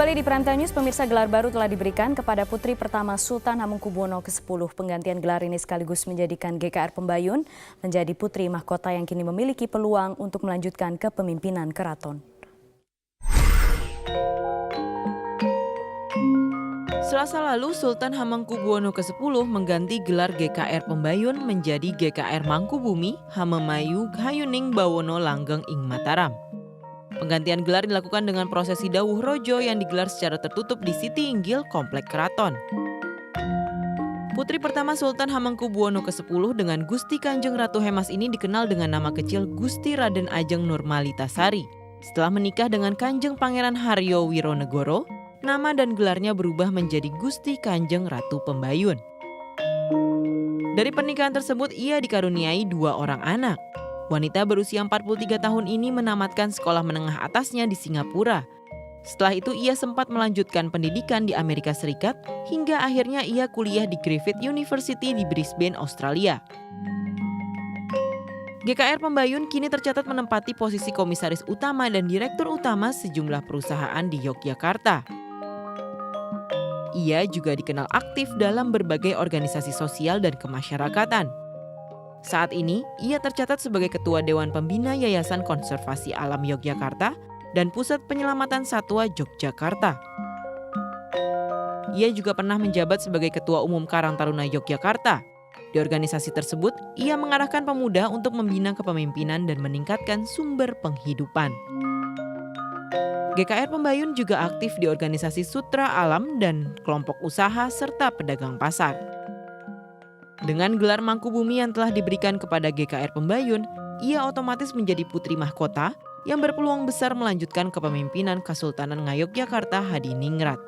Kembali di Prime Time News, pemirsa, gelar baru telah diberikan kepada putri pertama Sultan Hamengkubuwono ke-10. Penggantian gelar ini sekaligus menjadikan GKR Pembayun menjadi putri mahkota yang kini memiliki peluang untuk melanjutkan kepemimpinan keraton. Selasa lalu, Sultan Hamengkubuwono ke-10 mengganti gelar GKR Pembayun menjadi GKR Mangkubumi Hamemayu Hayuning Bawono Langgeng ing Mataram. Penggantian gelar dilakukan dengan prosesi dawuh rojo yang digelar secara tertutup di Siti Inggil, Komplek Keraton. Putri pertama Sultan Hamengkubuwono ke-10 dengan Gusti Kanjeng Ratu Hemas ini dikenal dengan nama kecil Gusti Raden Ajeng Nurmalitasari. Setelah menikah dengan Kanjeng Pangeran Haryo Wironegoro, nama dan gelarnya berubah menjadi Gusti Kanjeng Ratu Pembayun. Dari pernikahan tersebut ia dikaruniai 2 orang anak. Wanita berusia 43 tahun ini menamatkan sekolah menengah atasnya di Singapura. Setelah itu ia sempat melanjutkan pendidikan di Amerika Serikat hingga akhirnya ia kuliah di Griffith University di Brisbane, Australia. GKR Pembayun kini tercatat menempati posisi komisaris utama dan direktur utama sejumlah perusahaan di Yogyakarta. Ia juga dikenal aktif dalam berbagai organisasi sosial dan kemasyarakatan. Saat ini, ia tercatat sebagai Ketua Dewan Pembina Yayasan Konservasi Alam Yogyakarta dan Pusat Penyelamatan Satwa Yogyakarta. Ia juga pernah menjabat sebagai Ketua Umum Karang Taruna Yogyakarta. Di organisasi tersebut, ia mengarahkan pemuda untuk membina kepemimpinan dan meningkatkan sumber penghidupan. GKR Pembayun juga aktif di organisasi Sutra Alam dan kelompok usaha serta pedagang pasar. Dengan gelar Mangkubumi yang telah diberikan kepada GKR Pembayun, ia otomatis menjadi putri mahkota yang berpeluang besar melanjutkan kepemimpinan Kesultanan Ngayogyakarta Hadiningrat.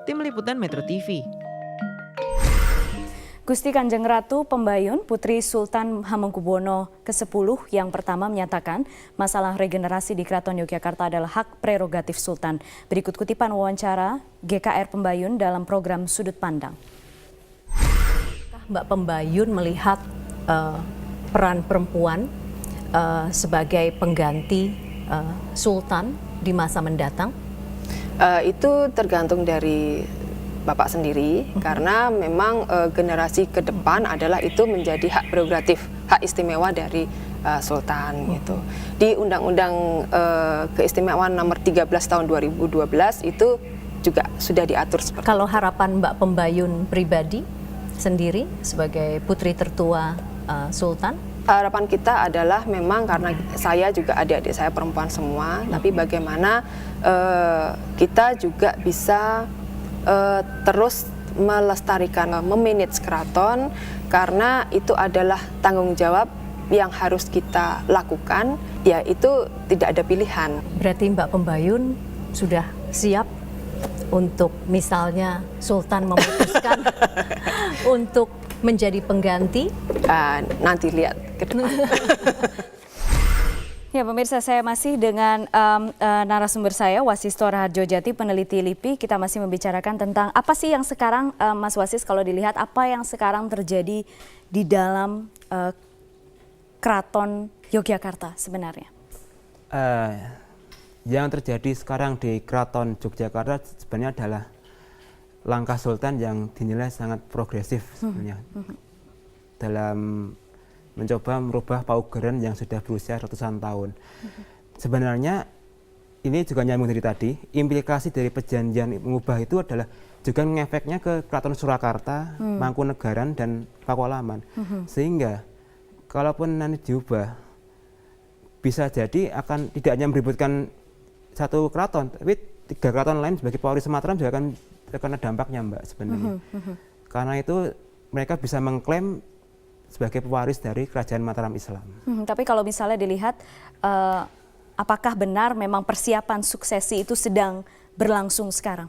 Tim Liputan Metro TV. Gusti Kanjeng Ratu Pembayun, Putri Sultan Hamengkubuwono ke-10 yang pertama menyatakan masalah regenerasi di Keraton Yogyakarta adalah hak prerogatif Sultan. Berikut kutipan wawancara GKR Pembayun dalam program Sudut Pandang. Mbak Pembayun melihat peran perempuan sebagai pengganti Sultan di masa mendatang? Itu tergantung dari Bapak sendiri, karena memang generasi ke depan adalah itu menjadi hak prerogatif, hak istimewa dari Sultan gitu. Di Undang-Undang Keistimewaan Nomor 13 tahun 2012 itu juga sudah diatur seperti Kalau harapan Mbak Pembayun pribadi sendiri sebagai putri tertua Sultan? Harapan kita adalah memang karena saya juga adik-adik saya perempuan semua, tapi bagaimana kita juga bisa terus melestarikan, memanage keraton, karena itu adalah tanggung jawab yang harus kita lakukan, ya itu tidak ada pilihan. Berarti Mbak Pembayun sudah siap untuk misalnya Sultan memutuskan untuk menjadi pengganti? Nanti lihat ke depan. Ya pemirsa, saya masih dengan narasumber saya, Wasistor Harjojati, peneliti LIPI. Kita masih membicarakan tentang apa sih yang sekarang, Mas Wasis, kalau dilihat apa yang sekarang terjadi di dalam Keraton Yogyakarta sebenarnya? Yang terjadi sekarang di Keraton Yogyakarta sebenarnya adalah langkah Sultan yang dinilai sangat progresif sebenarnya dalam mencoba merubah paugeran yang sudah berusia ratusan tahun. Sebenarnya ini juga nyambung dari tadi, implikasi dari perjanjian mengubah itu adalah juga ngefeknya ke Keraton Surakarta, Mangkunegaran, dan Pakualaman. Sehingga kalaupun nanti diubah, bisa jadi akan tidak hanya meributkan satu keraton, tapi 3 keraton lain sebagai pewaris Mataram juga akan terkena dampaknya, Mbak, sebenarnya. Karena itu mereka bisa mengklaim sebagai pewaris dari Kerajaan Mataram Islam. Tapi kalau misalnya dilihat, apakah benar memang persiapan suksesi itu sedang berlangsung sekarang?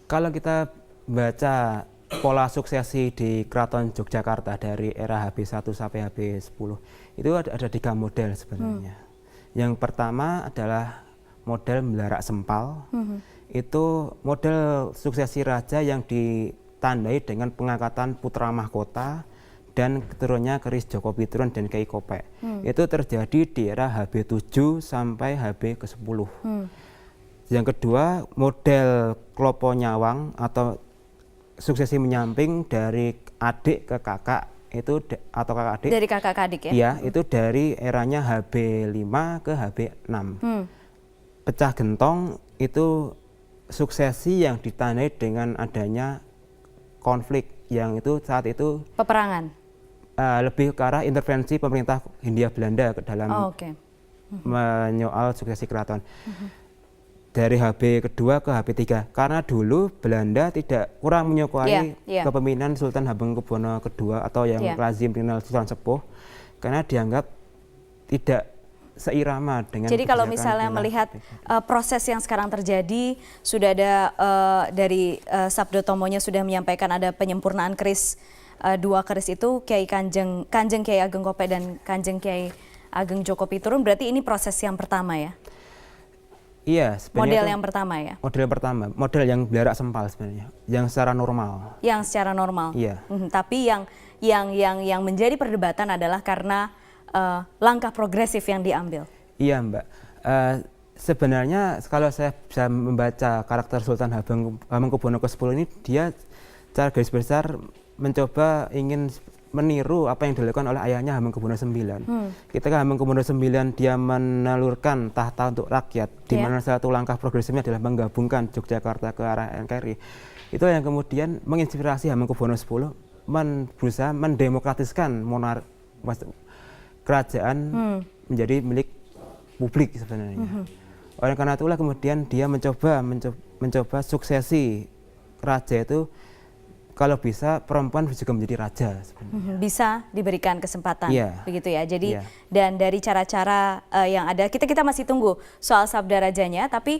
Kalau kita baca pola suksesi di Keraton Yogyakarta dari era HB1 sampai HB10, itu ada 3 model sebenarnya. Yang pertama adalah model Melarak Sempal. Itu model suksesi raja yang ditandai dengan pengangkatan putra mahkota dan keturunannya keris Joko Piturun dan Kyai Kopek. Itu terjadi di era HB7 sampai HB ke-10. Yang kedua, model klopo nyawang atau suksesi menyamping dari adik ke kakak itu atau kakak adik. Dari kakak ke adik ya? Iya, itu dari eranya HB5 ke HB6. Pecah gentong itu suksesi yang ditandai dengan adanya konflik yang itu saat itu Peperangan. lebih ke arah intervensi pemerintah Hindia Belanda ke dalam menyoal suksesi keraton. Dari HB kedua ke HB3 karena dulu Belanda tidak kurang menyukai kepemimpinan Sultan Hamengkubuwono II atau yang lazim dikenal Sultan Sepuh karena dianggap tidak seirama dengan. Jadi kalau misalnya melihat proses yang sekarang terjadi, sudah ada dari Sabdo Tomonya sudah menyampaikan ada penyempurnaan keris, dua keris itu Kiai Kanjeng Kiai Ageng Kope dan Kanjeng Kiai Ageng Joko Piturun, berarti ini proses yang pertama ya? Iya, model yang pertama ya? Model pertama, model yang belarak sempal sebenarnya, yang secara normal. Yang secara normal. Iya. Tapi yang menjadi perdebatan adalah karena langkah progresif yang diambil. Iya, Mbak. Sebenarnya kalau saya bisa membaca karakter Sultan Hamengkubuwono ke-10 ini, dia secara garis besar mencoba ingin meniru apa yang dilakukan oleh ayahnya Hamengkubuwono IX. Ketika Hamengkubuwono IX dia menelurkan tahta untuk rakyat, di mana satu langkah progresifnya adalah menggabungkan Yogyakarta ke arah NKRI. Itu yang kemudian menginspirasi Hamengkubuwono X berusaha mendemokratiskan kerajaan menjadi milik publik sebenarnya. Oleh karena itulah kemudian dia mencoba suksesi raja itu. Kalau bisa perempuan juga menjadi raja sebenarnya. Bisa diberikan kesempatan, begitu ya. Jadi dan dari cara-cara yang ada, kita masih tunggu soal sabda rajanya. Tapi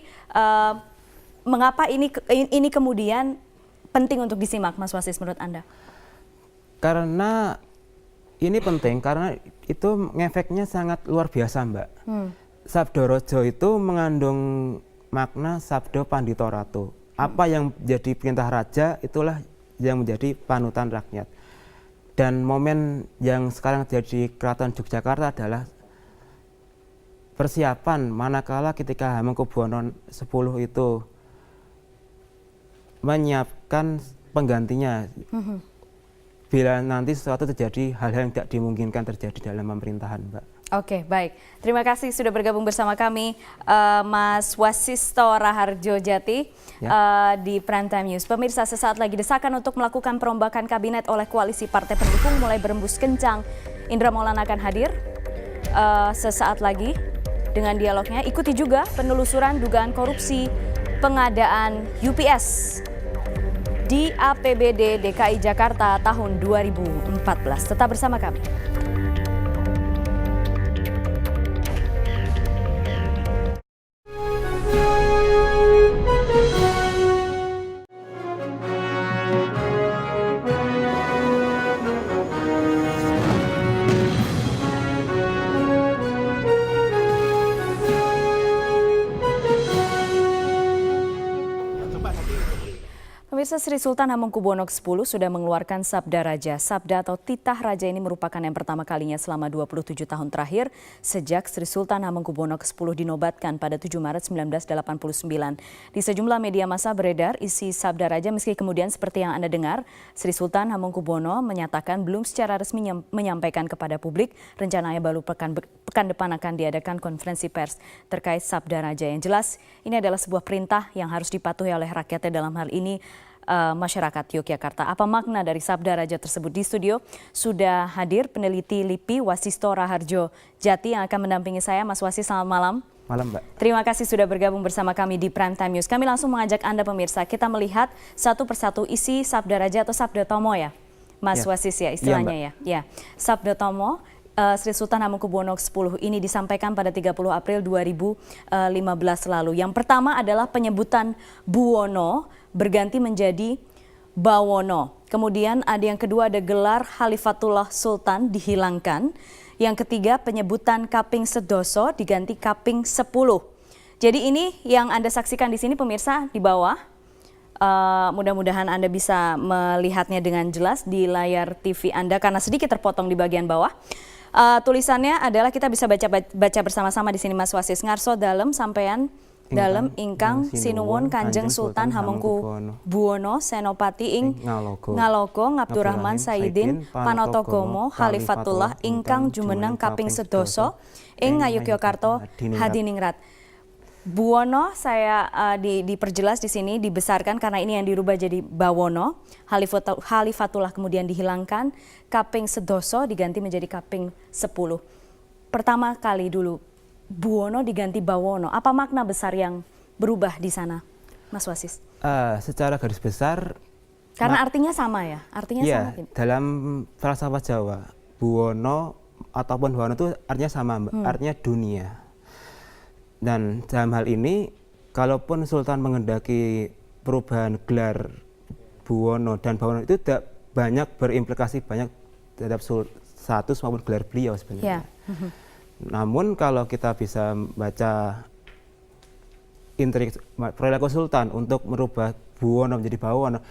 mengapa ini kemudian penting untuk disimak, Mas Wasis, menurut Anda? Karena ini penting karena itu ngefeknya sangat luar biasa, Mbak. Sabdo Rojo itu mengandung makna Sabdo Pandito Ratu. Apa yang menjadi perintah raja itulah yang menjadi panutan rakyat. Dan momen yang sekarang jadi Keraton Yogyakarta adalah persiapan manakala ketika Hamengkubuwono X itu menyiapkan penggantinya. Bila nanti sesuatu terjadi, hal-hal yang tidak dimungkinkan terjadi dalam pemerintahan, Mbak. Oke, baik. Terima kasih sudah bergabung bersama kami, Mas Wasisto Raharjo Jati di Prime Time News. Pemirsa, sesaat lagi desakan untuk melakukan perombakan kabinet oleh koalisi partai pendukung mulai berembus kencang. Indra Maulana akan hadir sesaat lagi dengan dialognya. Ikuti juga penelusuran dugaan korupsi pengadaan UPS di APBD DKI Jakarta tahun 2014. Tetap bersama kami. Pemirsa, Sri Sultan Hamengkubuwono X sudah mengeluarkan Sabda Raja. Sabda atau titah raja ini merupakan yang pertama kalinya selama 27 tahun terakhir sejak Sri Sultan Hamengkubuwono X dinobatkan pada 7 Maret 1989. Di sejumlah media massa beredar isi Sabda Raja, meski kemudian seperti yang Anda dengar, Sri Sultan Hamengkubuwono menyatakan belum secara resmi menyampaikan kepada publik rencananya baru pekan depan akan diadakan konferensi pers terkait Sabda Raja. Yang jelas ini adalah sebuah perintah yang harus dipatuhi oleh rakyatnya, dalam hal ini masyarakat Yogyakarta. Apa makna dari Sabda Raja tersebut? Di studio sudah hadir peneliti LIPI Wasisto Raharjo Jati yang akan mendampingi saya. Mas Wasis, selamat malam. Malam, Mbak. Terima kasih sudah bergabung bersama kami di Prime Time News. Kami langsung mengajak Anda pemirsa, kita melihat satu persatu isi Sabda Raja atau Sabda Tomo ya, Mas Wasis ya istilahnya ya. Sabda Tomo Sri Sultan Hamengkubuwono X ini disampaikan pada 30 April 2015 lalu. Yang pertama adalah penyebutan Buwono berganti menjadi Bawono. Kemudian ada yang kedua, ada gelar Khalifatullah Sultan dihilangkan. Yang ketiga, penyebutan Kaping Sedoso diganti Kaping 10. Jadi ini yang Anda saksikan di sini pemirsa di bawah. Mudah-mudahan Anda bisa melihatnya dengan jelas di layar TV Anda karena sedikit terpotong di bagian bawah. Tulisannya adalah, kita bisa baca bersama-sama di sini, Mas Wasis. Ngarso dalem sampean dalem ingkang sinuwun Kanjeng Sultan Hamengkubuwono Senopati ing Ngalogo Ngabdurrahman Sayyidin Panatagomo Khalifatullah ingkang jumeneng kaping 11 ing Ngayogyakarta Hadiningrat. Buwono saya diperjelas di sini dibesarkan karena ini yang dirubah jadi Bawono. Khalifatullah kemudian dihilangkan, kaping 11 diganti menjadi kaping 10. Pertama kali dulu Buwono diganti Bawono. Apa makna besar yang berubah di sana, Mas Wasis? Secara garis besar, karena artinya sama ya, artinya ya, sama. dalam falsafah Jawa, Buwono ataupun Bawono itu artinya sama, Mbak, artinya dunia. Dan dalam hal ini, kalaupun Sultan mengendaki perubahan gelar Buwono dan Bawono itu tidak banyak berimplikasi banyak terhadap status maupun gelar beliau sebenarnya. Namun kalau kita bisa baca intrik perilaku Sultan untuk merubah Buwono menjadi Bawono,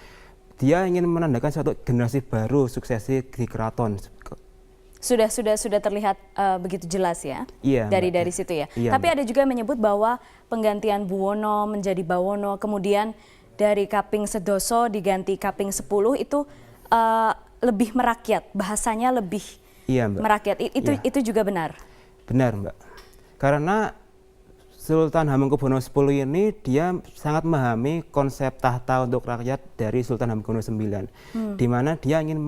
dia ingin menandakan suatu generasi baru suksesi di keraton. Sudah terlihat begitu jelas ya, iya, dari situ ya. Iya, tapi ada juga yang menyebut bahwa penggantian Buwono menjadi Bawono, kemudian dari kaping 11 diganti kaping 10 itu lebih merakyat, bahasanya lebih merakyat. Itu juga benar. Benar, Mbak. Karena Sultan Hamengkubuwono X ini dia sangat memahami konsep tahta untuk rakyat dari Sultan Hamengkubuwono IX, di mana dia ingin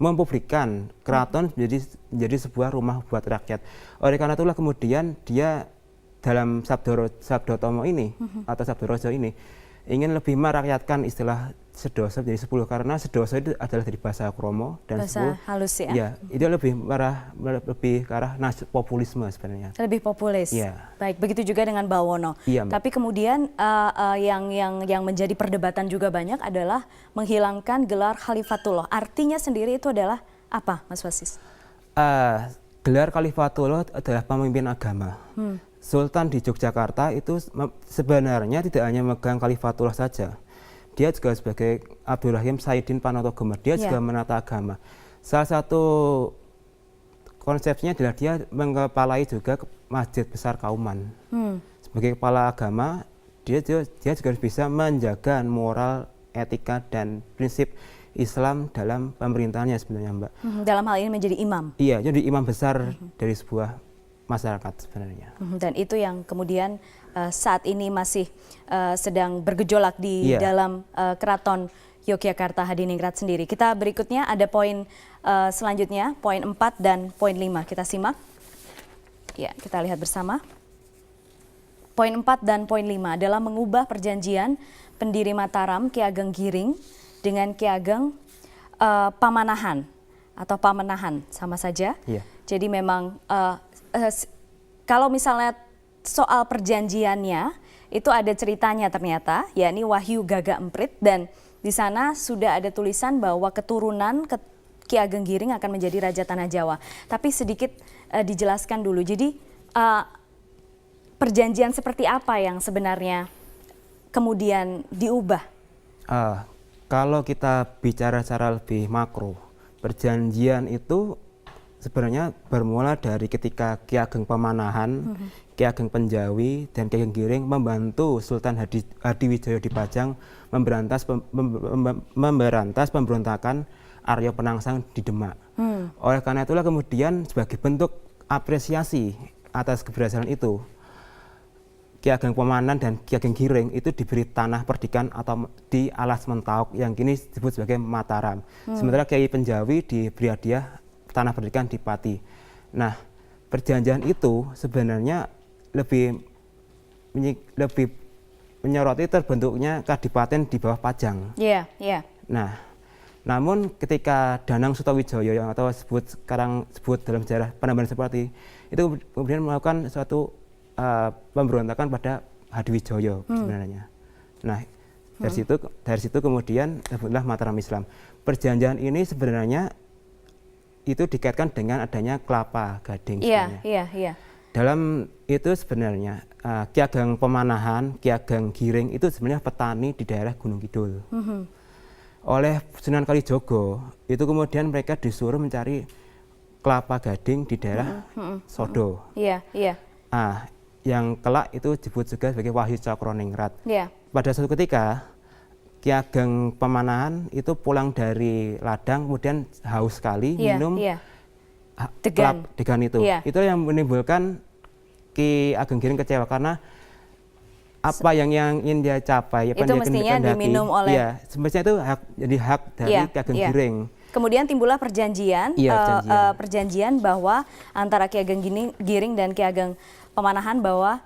mempublikkan keraton menjadi sebuah rumah buat rakyat. Oleh karena itulah kemudian dia dalam Sabda Tomo ini atau Sabda Rojo ini ingin lebih merakyatkan istilah sedoso menjadi 10, karena sedoso itu adalah dari bahasa Kromo dan bahasa 10 halus ya. Ya, itu lebih ke arah populisme sebenarnya. Lebih populis. Ya. Baik, begitu juga dengan Bawono. Iya, tapi kemudian yang menjadi perdebatan juga banyak adalah menghilangkan gelar Khalifatullah. Artinya sendiri itu adalah apa, Mas Wasis? Gelar Khalifatullah adalah pemimpin agama. Sultan di Yogyakarta itu sebenarnya tidak hanya megang Khalifatullah saja. Dia juga sebagai Abdurrahim Sayyidin Panatagomo, dia juga menata agama. Salah satu konsepnya adalah dia mengepalai juga Masjid Besar Kauman. Sebagai kepala agama, dia juga bisa menjaga moral, etika, dan prinsip Islam dalam pemerintahannya sebenarnya, Mbak. Dalam hal ini menjadi imam? Iya, jadi imam besar dari sebuah masyarakat sebenarnya. Dan itu yang kemudian saat ini masih sedang bergejolak di dalam Keraton Yogyakarta Hadiningrat sendiri. Kita berikutnya ada poin selanjutnya, poin 4 dan poin 5. Kita simak. Ya, kita lihat bersama. Poin 4 dan poin 5 adalah mengubah perjanjian pendiri Mataram Ki Ageng Giring dengan Ki Ageng Pamanahan atau Pamenahan, sama saja. Jadi memang kalau misalnya soal perjanjiannya itu ada ceritanya ternyata, yakni Wahyu Gaga Emprit, dan di sana sudah ada tulisan bahwa keturunan Ki Ageng Giring akan menjadi Raja Tanah Jawa. Tapi sedikit dijelaskan dulu. Jadi perjanjian seperti apa yang sebenarnya kemudian diubah? Kalau kita bicara secara lebih makro, perjanjian itu sebenarnya bermula dari ketika Ki Ageng Pamanahan, Ki Ageng Penjawi, dan Ki Ageng Giring membantu Sultan Hadiwijaya Dipajang memberantas pemberontakan Arya Penangsang di Demak. Oleh karena itulah kemudian sebagai bentuk apresiasi atas keberhasilan itu, Ki Ageng Pamanahan dan Ki Ageng Giring itu diberi tanah perdikan atau di Alas Mentauk yang kini disebut sebagai Mataram. Sementara Kiai Penjawi diberi hadiah tanah perdikan di Pati. Nah, perjanjian itu sebenarnya lebih menyoroti terbentuknya kadipaten di bawah Pajang. Nah, namun ketika Danang Sutawijaya yang atau sekarang disebut dalam sejarah Penambahan seperti itu kemudian melakukan suatu pemberontakan pada Hadiwijaya sebenarnya. Nah, dari situ kemudian terbentuklah Mataram Islam. Perjanjian ini sebenarnya itu dikaitkan dengan adanya kelapa gading sebenarnya. Dalam itu sebenarnya Ki Ageng Pamanahan, Ki Ageng Giring itu sebenarnya petani di daerah Gunung Kidul. Oleh Sunan Kalijogo itu kemudian mereka disuruh mencari kelapa gading di daerah Sodo. yang kelak itu disebut juga sebagai Wahyu Cakroningrat. Ya. Pada suatu ketika Ki Ageng Pemanahan itu pulang dari ladang, kemudian haus sekali Iya, minum iya. kelap Degan. degan itu. Iya. Itu yang menimbulkan Ki Ageng Giring kecewa karena apa yang ingin dia capai, apa Itu yang dia mestinya kehendaki, diminum oleh- iya, semestinya itu jadi hak dari Iya, Ki Ageng iya. Giring. Kemudian timbullah perjanjian, Iya, perjanjian bahwa antara Ki Ageng Giring dan Ki Ageng Pemanahan bahwa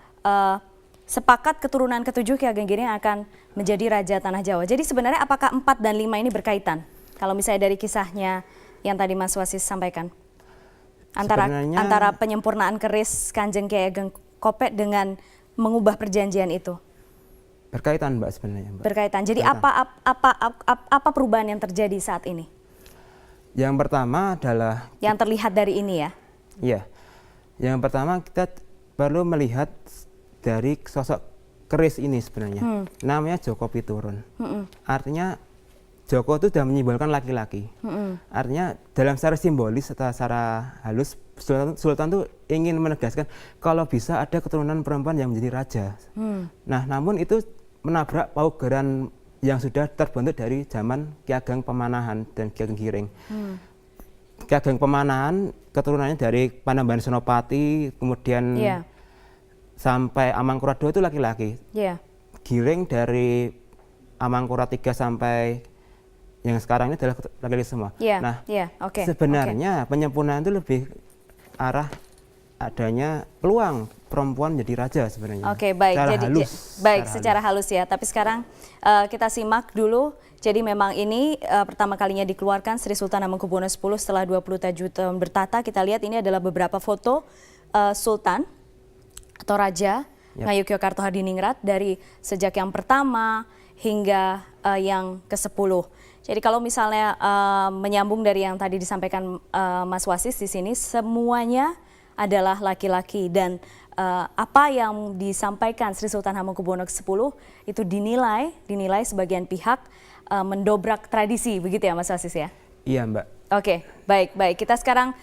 sepakat keturunan ketujuh Ki Ageng Giring akan menjadi Raja Tanah Jawa. Jadi sebenarnya apakah 4 dan 5 ini berkaitan? Kalau misalnya dari kisahnya yang tadi Mas Wasis sampaikan. Sebenarnya- Antara penyempurnaan keris Kanjeng Ki Ageng Kopet dengan mengubah perjanjian itu. Berkaitan Mbak sebenarnya Mbak. Berkaitan. Jadi Berkaitan. apa perubahan yang terjadi saat ini? Yang pertama adalah Yang terlihat dari ini ya. iya. Yang pertama kita perlu melihat dari sosok keris ini sebenarnya. Namanya Joko Piturun. Artinya Joko itu sudah menyimbolkan laki-laki. Artinya dalam secara simbolis atau secara halus Sultan itu ingin menegaskan kalau bisa ada keturunan perempuan yang menjadi raja. Nah, namun itu menabrak paugeran yang sudah terbentuk dari zaman Ki Ageng Pemanahan dan Ki Ageng Giring. Ki Ageng Pemanahan keturunannya dari Panembahan Senopati, kemudian Iya. sampai Amangkurat II itu laki-laki. Iya. Giring dari Amangkurat III sampai yang sekarang ini adalah laki-laki semua. Iya. Nah, Iya. Oke. sebenarnya penyempurnaan itu lebih arah adanya peluang perempuan menjadi raja sebenarnya. Oke, baik. Secara Jadi halus. secara halus ya. Tapi sekarang kita simak dulu. Jadi memang ini pertama kalinya dikeluarkan Sri Sultan Hamengkubuwono X setelah 27 tahun bertahta. Kita lihat ini adalah beberapa foto Sultan atau Raja Ngayogyakarta Hadiningrat dari sejak yang pertama hingga yang ke-10. Jadi kalau misalnya menyambung dari yang tadi disampaikan Mas Wasis di sini, semuanya adalah laki-laki dan apa yang disampaikan Sri Sultan Hamengkubuwono X itu dinilai sebagian pihak mendobrak tradisi, begitu ya Mas Wasis ya? Iya Mbak. Oke, baik. Kita sekarang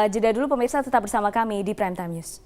jeda dulu pemirsa, tetap bersama kami di Prime Time News.